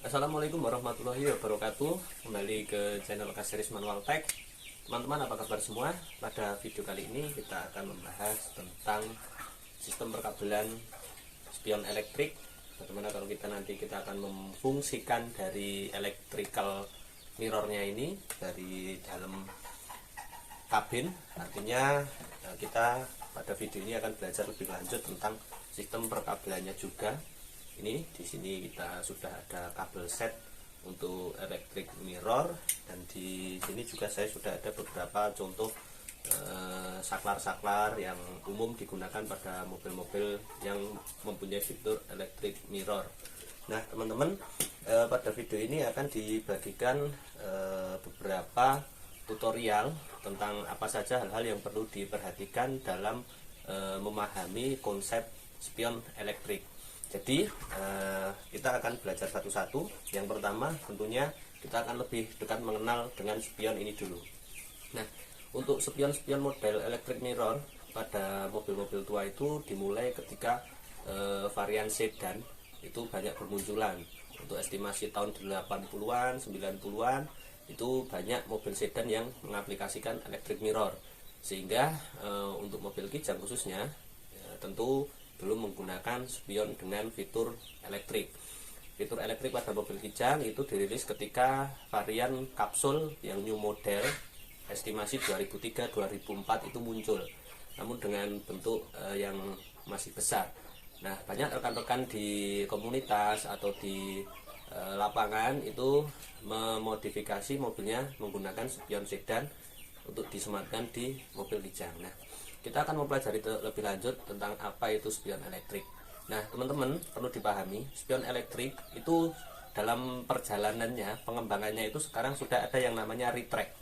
Assalamualaikum warahmatullahi wabarakatuh. Kembali ke channel Kaseris Manual Tech. Teman-teman, apa kabar semua? Pada video kali ini kita akan membahas tentang sistem perkabelan spion elektrik. Bagaimana kalau kita akan memfungsikan dari electrical mirrornya ini dari dalam kabin. Artinya kita pada video ini akan belajar lebih lanjut tentang sistem perkabelannya juga. Ini di sini kita sudah ada kabel set untuk electric mirror, dan di sini juga saya sudah ada beberapa contoh saklar-saklar yang umum digunakan pada mobil-mobil yang mempunyai fitur electric mirror. Nah teman-teman, pada video ini akan dibagikan beberapa tutorial tentang apa saja hal-hal yang perlu diperhatikan dalam memahami konsep spion elektrik. Jadi kita akan belajar satu-satu. Yang pertama tentunya kita akan lebih dekat mengenal dengan spion ini dulu. Nah, untuk spion-spion model electric mirror pada mobil-mobil tua itu dimulai ketika varian sedan itu banyak bermunculan. Untuk estimasi tahun 80-an, 90-an itu banyak mobil sedan yang mengaplikasikan electric mirror. Sehingga untuk mobil kijang khususnya tentu belum menggunakan spion dengan fitur elektrik. Fitur elektrik pada mobil kijang itu dirilis ketika varian kapsul yang new model estimasi 2003-2004 itu muncul, namun dengan bentuk yang masih besar. Nah, banyak rekan-rekan di komunitas atau di lapangan itu memodifikasi mobilnya menggunakan spion sedan untuk disematkan di mobil kijang. Nah, kita akan mempelajari lebih lanjut tentang apa itu spion elektrik. Nah, teman-teman perlu dipahami, spion elektrik itu dalam perjalanannya, pengembangannya itu sekarang sudah ada yang namanya retract.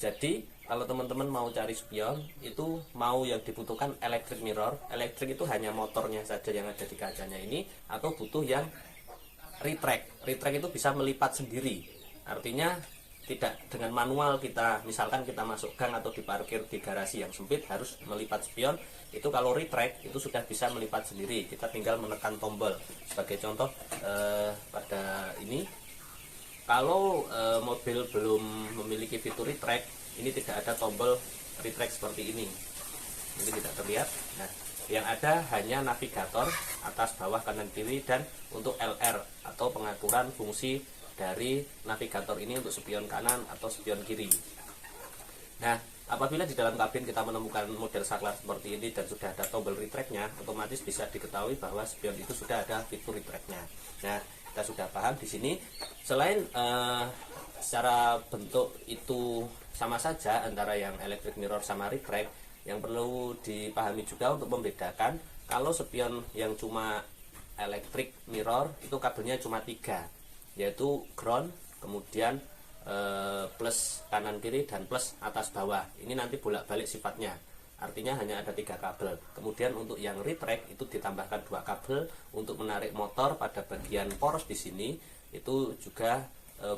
Jadi, kalau teman-teman mau cari spion, itu mau yang dibutuhkan electric mirror. Elektrik itu hanya motornya saja yang ada di kacanya ini, atau butuh yang retract. Retract itu bisa melipat sendiri. Artinya tidak dengan manual misalkan kita masuk gang atau diparkir di garasi yang sempit harus melipat spion. Itu kalau retract itu sudah bisa melipat sendiri, kita tinggal menekan tombol. Sebagai contoh pada ini, kalau mobil belum memiliki fitur retract, ini tidak ada tombol retract seperti ini tidak terlihat. Nah, yang ada hanya navigator atas, bawah, kanan, kiri, dan untuk LR atau pengaturan fungsi dari navigator ini untuk spion kanan atau spion kiri. Nah, apabila di dalam kabin kita menemukan model saklar seperti ini dan sudah ada tombol retractnya, otomatis bisa diketahui bahwa spion itu sudah ada fitur retractnya. Nah, kita sudah paham di sini. Selain secara bentuk itu sama saja antara yang electric mirror sama retract, yang perlu dipahami juga untuk membedakan kalau spion yang cuma electric mirror itu kabelnya cuma 3, yaitu ground, kemudian plus kanan kiri, dan plus atas bawah. Ini nanti bolak-balik sifatnya, artinya hanya ada 3 kabel. Kemudian untuk yang retract itu ditambahkan 2 kabel untuk menarik motor pada bagian poros di sini, itu juga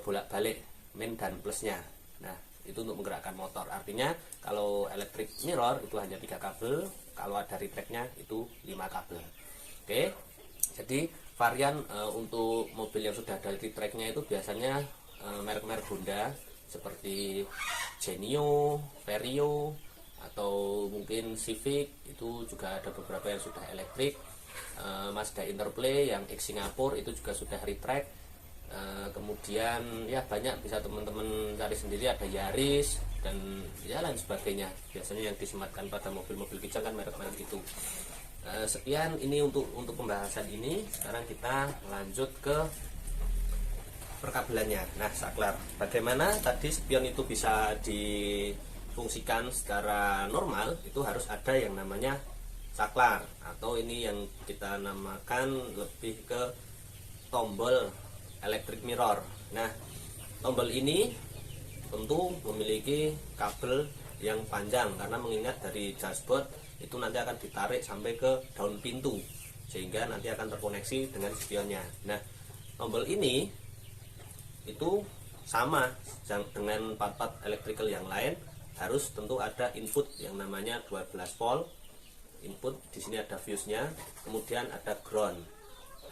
bolak-balik min dan plusnya. Nah, itu untuk menggerakkan motor. Artinya kalau electric mirror itu hanya 3 kabel, kalau ada retractnya itu 5 kabel. Oke, jadi varian untuk mobil yang sudah ada retractnya itu biasanya merek-merek Honda seperti Genio, Vario, atau mungkin Civic, itu juga ada beberapa yang sudah elektrik. Mazda Interplay yang X Singapore itu juga sudah retract. Kemudian ya banyak, bisa teman-teman cari sendiri, ada Yaris dan ya lain sebagainya. Biasanya yang disematkan pada mobil-mobil kijang kan merek-merek itu. Sekian ini untuk pembahasan ini. Sekarang kita lanjut ke perkabelannya. Nah, saklar. Bagaimana tadi spion itu bisa difungsikan secara normal, itu harus ada yang namanya saklar, atau ini yang kita namakan lebih ke tombol electric mirror. Nah, tombol ini tentu memiliki kabel yang panjang, karena mengingat dari dashboard itu nanti akan ditarik sampai ke daun pintu, sehingga nanti akan terkoneksi dengan spionnya. Nah, tombol ini itu sama dengan part-part electrical yang lain, harus tentu ada input yang namanya 12 volt input. Di sini ada fuse-nya, kemudian ada ground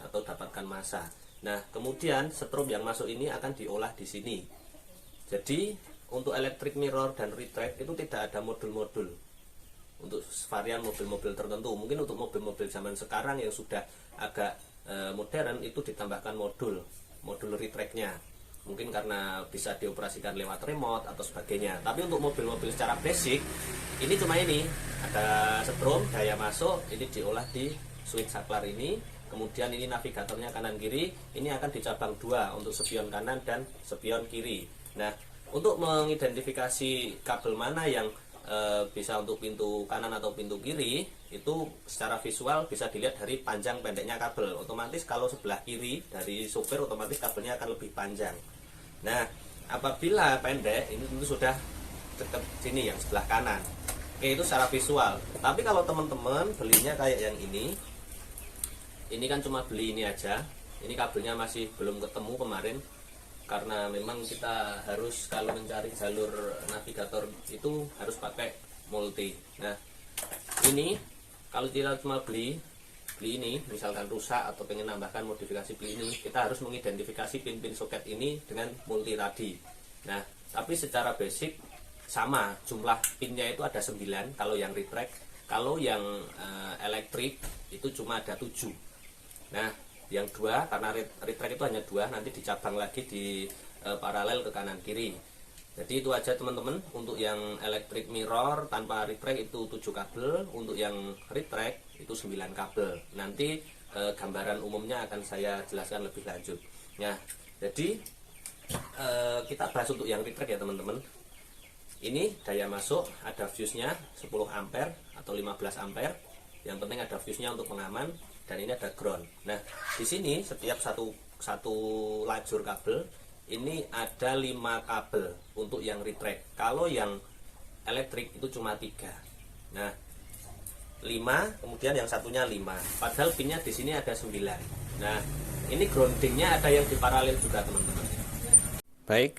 atau dapatkan massa. Nah, kemudian strom yang masuk ini akan diolah di sini. Jadi untuk electric mirror dan retract itu tidak ada modul-modul. Untuk varian mobil-mobil tertentu, mungkin untuk mobil-mobil zaman sekarang yang sudah agak modern itu ditambahkan modul retractnya. Mungkin karena bisa dioperasikan lewat remote atau sebagainya. Tapi untuk mobil-mobil secara basic ini cuma ini, ada strom, daya masuk, ini diolah di switch saklar ini. Kemudian ini navigatornya kanan kiri, ini akan dicabang dua untuk spion kanan dan spion kiri. Nah, untuk mengidentifikasi kabel mana yang bisa untuk pintu kanan atau pintu kiri, itu secara visual bisa dilihat dari panjang pendeknya kabel. Otomatis kalau sebelah kiri dari sopir, otomatis kabelnya akan lebih panjang. Nah, apabila pendek, ini tentu sudah dekat sini yang sebelah kanan. Oke, itu secara visual. Tapi kalau teman-teman belinya kayak yang ini kan cuma beli ini aja. Ini kabelnya masih belum ketemu kemarin, karena memang kita harus kalau mencari jalur navigator itu harus pakai multi. Nah, ini kalau kita cuma beli ini, misalkan rusak atau pengen nambahkan modifikasi beli ini, kita harus mengidentifikasi pin-pin soket ini dengan multi radi. Nah, tapi secara basic sama, jumlah pinnya itu ada 9 kalau yang retract. Kalau yang elektrik itu cuma ada 7. Nah, yang 2 karena retract itu hanya 2, nanti dicabang lagi di paralel ke kanan kiri. Jadi itu aja teman-teman, untuk yang electric mirror tanpa retract itu 7 kabel, untuk yang retract itu 9 kabel. Nanti gambaran umumnya akan saya jelaskan lebih lanjut. Nah, jadi kita bahas untuk yang retract ya teman-teman. Ini daya masuk, ada fuse-nya 10 ampere atau 15 ampere. Yang penting ada fuse-nya untuk pengaman, dan ini ada ground. Nah, di sini setiap satu lajur kabel ini ada 5 kabel untuk yang retract. Kalau yang elektrik itu cuma 3. Nah, 5, kemudian yang satunya 5. Padahal pinnya di sini ada 9. Nah, ini groundingnya ada yang di paralel juga teman-teman. Baik,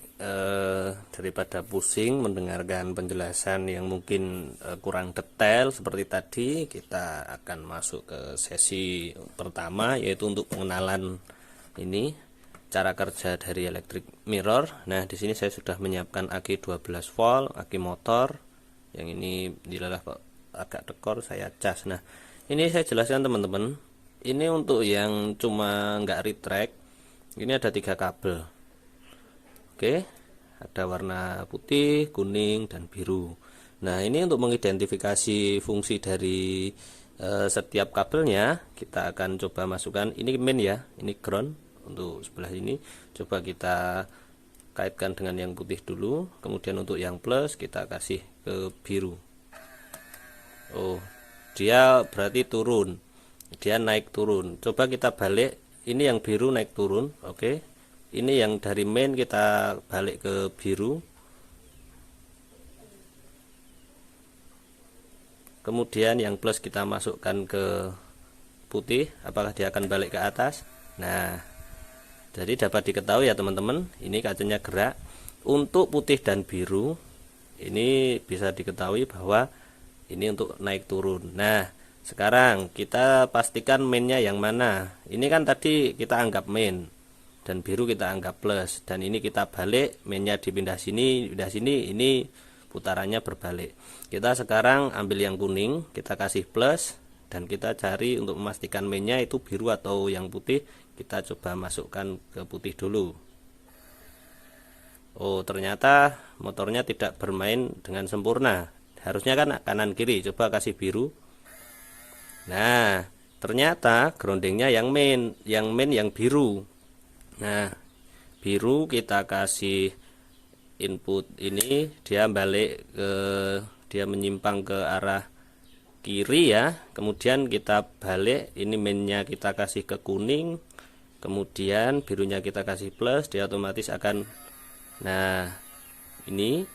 daripada pusing mendengarkan penjelasan yang mungkin kurang detail seperti tadi, kita akan masuk ke sesi pertama, yaitu untuk pengenalan ini cara kerja dari electric mirror. Nah, di sini saya sudah menyiapkan aki 12 volt, aki motor. Yang ini dilalah kok agak tekor, saya cas. Nah, ini saya jelaskan teman-teman. Ini untuk yang cuma nggak retract, ini ada 3 kabel. Oke, ada warna putih, kuning, dan biru. Nah, ini untuk mengidentifikasi fungsi dari setiap kabelnya, kita akan coba masukkan. Ini main ya, ini ground untuk sebelah ini. Coba kita kaitkan dengan yang putih dulu, kemudian untuk yang plus kita kasih ke biru. Oh, dia berarti turun, dia naik turun. Coba kita balik, ini yang biru naik turun. Oke, ini yang dari main kita balik ke biru, kemudian yang plus kita masukkan ke putih. Apakah dia akan balik ke atas? Nah, jadi dapat diketahui ya teman-teman, ini kacanya gerak. Untuk putih dan biru ini bisa diketahui bahwa ini untuk naik turun. Nah, sekarang kita pastikan mainnya yang mana. Ini kan tadi kita anggap main, dan biru kita anggap plus, dan ini kita balik, mainnya dipindah sini, ini putarannya berbalik. Kita sekarang ambil yang kuning, kita kasih plus, dan kita cari untuk memastikan mainnya itu biru atau yang putih. Kita coba masukkan ke putih dulu. Oh, ternyata motornya tidak bermain dengan sempurna. Harusnya kan kanan kiri. Coba kasih biru. Nah, ternyata groundingnya yang main yang biru. Nah, biru kita kasih input ini, dia menyimpang ke arah kiri ya. Kemudian kita balik, ini mainnya kita kasih ke kuning, kemudian birunya kita kasih plus, dia otomatis akan, nah ini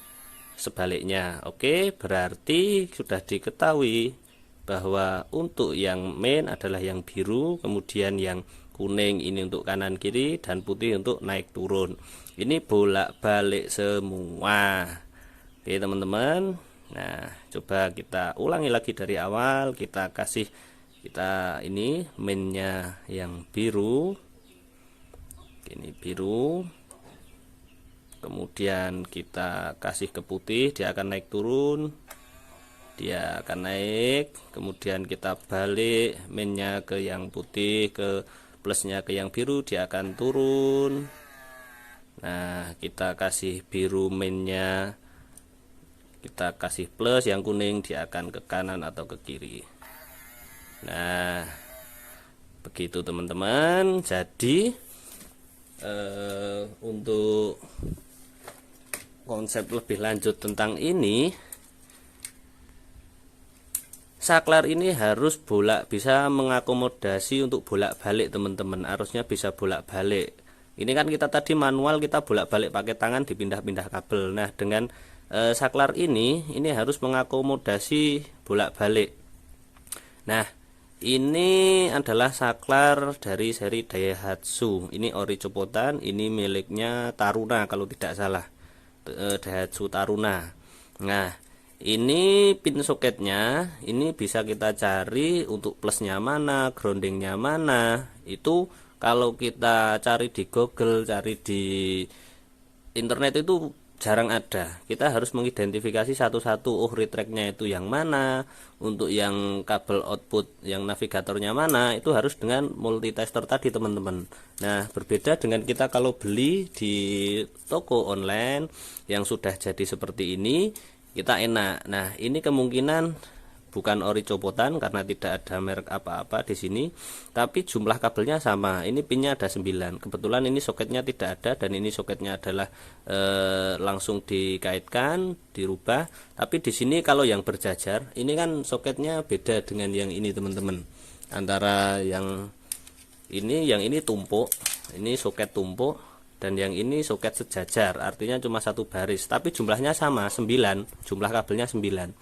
sebaliknya. Oke, berarti sudah diketahui bahwa untuk yang main adalah yang biru, kemudian yang kuning ini untuk kanan kiri, dan putih untuk naik turun. Ini bolak-balik semua. Oke teman-teman, nah coba kita ulangi lagi dari awal. Kita ini mainnya yang biru, Ini biru, kemudian kita kasih ke putih, dia akan naik turun, dia akan naik, kemudian kita balik mainnya ke yang putih, ke plusnya ke yang biru, dia akan turun. Nah, kita kasih biru mainnya, kita kasih plus, yang kuning dia akan ke kanan atau ke kiri. Nah, begitu teman-teman. Jadi untuk konsep lebih lanjut tentang ini, saklar ini harus bisa mengakomodasi untuk bolak-balik teman-teman, arusnya bisa bolak-balik. Ini kan kita tadi manual, kita bolak-balik pakai tangan, dipindah-pindah kabel. Nah, dengan saklar ini harus mengakomodasi bolak-balik. Nah, ini adalah saklar dari seri Daihatsu. Ini ori copotan, ini miliknya Taruna kalau tidak salah, Daihatsu Taruna. Nah, ini pin soketnya, ini bisa kita cari untuk plusnya mana, groundingnya mana. Itu kalau kita cari di Google, cari di internet itu jarang ada. Kita harus mengidentifikasi satu-satu. Oh, retracknya itu yang mana, untuk yang kabel output yang navigatornya mana, itu harus dengan multitester tadi teman-teman. Nah, berbeda dengan kita kalau beli di toko online yang sudah jadi seperti ini, kita enak. Nah, ini kemungkinan bukan ori copotan karena tidak ada merek apa-apa di sini, tapi jumlah kabelnya sama. Ini pinnya ada 9. Kebetulan ini soketnya tidak ada, dan ini soketnya adalah langsung dikaitkan, dirubah. Tapi di sini kalau yang berjajar, ini kan soketnya beda dengan yang ini teman-teman. Antara yang ini tumpuk, ini soket tumpuk, dan yang ini soket sejajar, artinya cuma satu baris, tapi jumlahnya sama 9, jumlah kabelnya 9.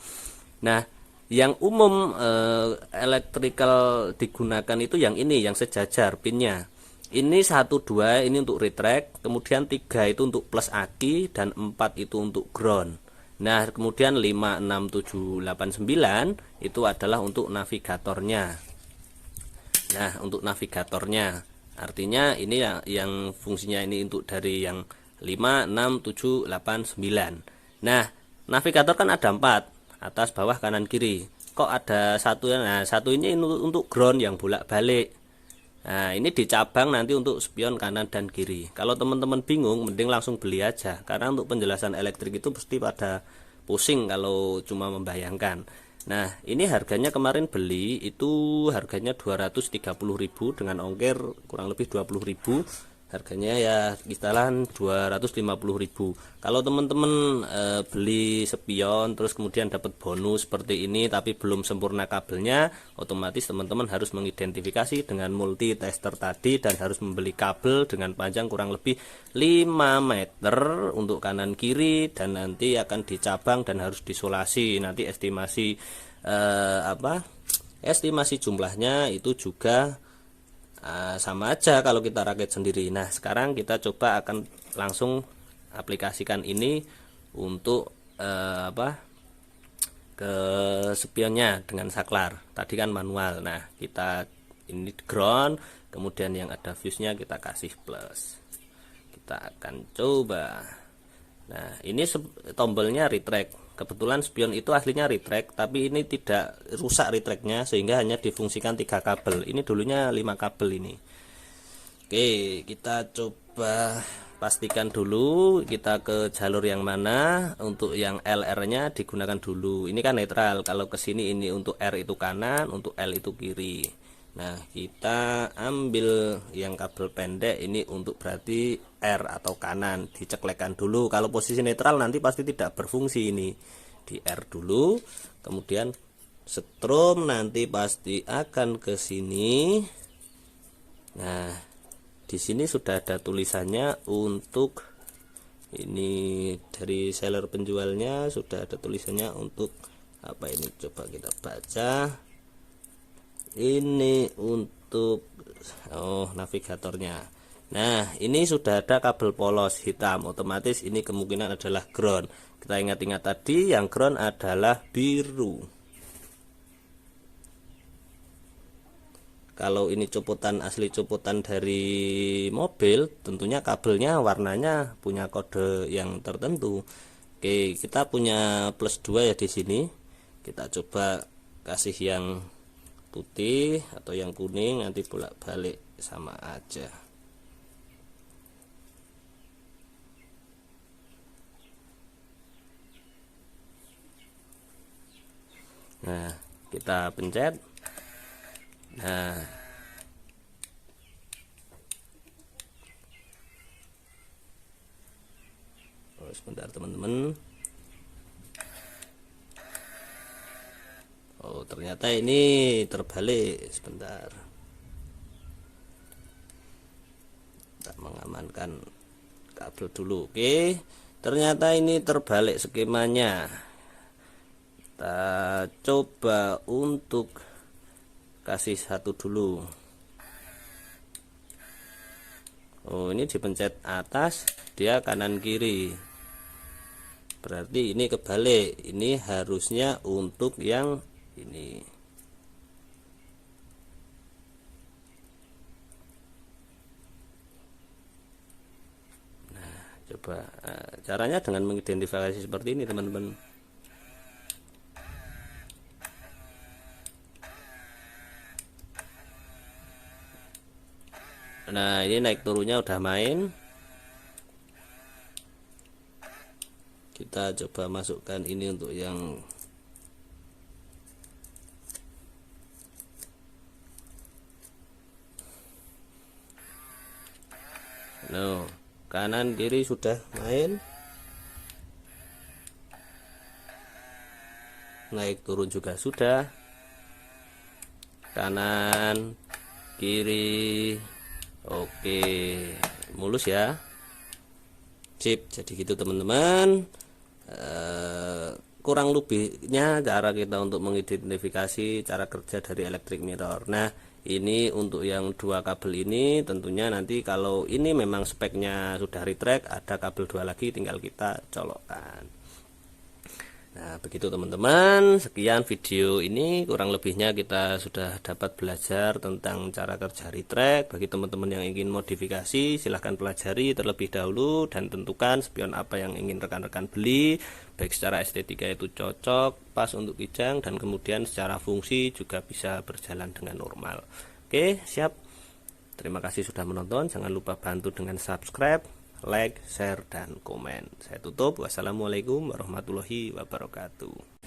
Nah, yang umum elektrikal digunakan itu yang ini, yang sejajar pinnya. Ini 1, 2 ini untuk retract, kemudian 3 itu untuk plus aki, dan 4 itu untuk ground. Nah, kemudian 5, 6, 7, 8, 9 itu adalah untuk navigatornya. Nah, untuk navigatornya artinya ini yang fungsinya ini untuk dari yang 5, 6, 7, 8, 9. Nah, navigator kan ada 4, atas, bawah, kanan, kiri. Kok ada satu? Nah, satu ini untuk ground yang bolak-balik. Nah, ini dicabang nanti untuk spion kanan dan kiri. Kalau teman-teman bingung, mending langsung beli aja, karena untuk penjelasan elektrik itu pasti pada pusing kalau cuma membayangkan. Nah, ini harganya kemarin beli itu harganya 230.000 dengan ongkir kurang lebih 20.000. Harganya ya kisaran 250.000. Kalau teman-teman beli spion terus kemudian dapat bonus seperti ini tapi belum sempurna kabelnya, otomatis teman-teman harus mengidentifikasi dengan multi tester tadi dan harus membeli kabel dengan panjang kurang lebih 5 meter untuk kanan kiri, dan nanti akan dicabang dan harus disolasi. Nanti estimasi jumlahnya itu juga sama aja kalau kita rakit sendiri. Nah, sekarang kita coba akan langsung aplikasikan ini untuk ke spionnya dengan saklar. Tadi kan manual. Nah, kita ini ground, kemudian yang ada fuse-nya kita kasih plus. Kita akan coba. Nah, ini tombolnya retract. Kebetulan spion itu aslinya retract, tapi ini tidak rusak retractnya sehingga hanya difungsikan 3 kabel. Ini dulunya 5 kabel ini. Oke, kita coba pastikan dulu kita ke jalur yang mana. Untuk yang LR nya digunakan dulu. Ini kan netral. Kalau ke sini ini untuk R itu kanan, untuk L itu kiri. Nah, kita ambil yang kabel pendek ini untuk berarti R atau kanan, diceklekan dulu. Kalau posisi netral nanti pasti tidak berfungsi ini. Di R dulu, kemudian strom nanti pasti akan ke sini. Nah, di sini sudah ada tulisannya untuk ini dari seller penjualnya, sudah ada tulisannya untuk apa ini, coba kita baca. Ini untuk navigatornya. Nah, ini sudah ada kabel polos hitam, otomatis ini kemungkinan adalah ground. Kita ingat-ingat tadi yang ground adalah biru. Kalau ini copotan asli, copotan dari mobil, tentunya kabelnya warnanya punya kode yang tertentu. Oke, kita punya plus 2 ya di sini. Kita coba kasih yang putih atau yang kuning, nanti bolak-balik sama aja. Nah, kita pencet. Nah, sebentar teman-teman. Oh, ternyata ini terbalik. Sebentar, kita mengamankan kabel dulu. Oke, ternyata ini terbalik skemanya. Kita coba untuk kasih satu dulu. Oh, ini dipencet atas, dia kanan kiri, berarti ini kebalik. Ini harusnya untuk yang ini. Nah, coba caranya dengan mengidentifikasi seperti ini teman-teman. Nah, ini naik turunnya udah main. Kita coba masukkan ini untuk yang no, kanan kiri sudah main. Naik turun juga sudah. Kanan kiri. Oke, mulus ya. Sip, jadi gitu teman-teman. Kurang lebihnya cara kita untuk mengidentifikasi cara kerja dari electric mirror. Nah, ini untuk yang dua kabel ini, tentunya nanti kalau ini memang speknya sudah retract, ada kabel dua lagi, tinggal kita colokkan. Nah, begitu teman-teman, sekian video ini, kurang lebihnya kita sudah dapat belajar tentang cara kerja retract. Bagi teman-teman yang ingin modifikasi, silahkan pelajari terlebih dahulu dan tentukan spion apa yang ingin rekan-rekan beli, baik secara estetika itu cocok, pas untuk kijang, dan kemudian secara fungsi juga bisa berjalan dengan normal. Oke, siap. Terima kasih sudah menonton, jangan lupa bantu dengan subscribe, like, share, dan komen. Saya tutup. Wassalamualaikum warahmatullahi wabarakatuh.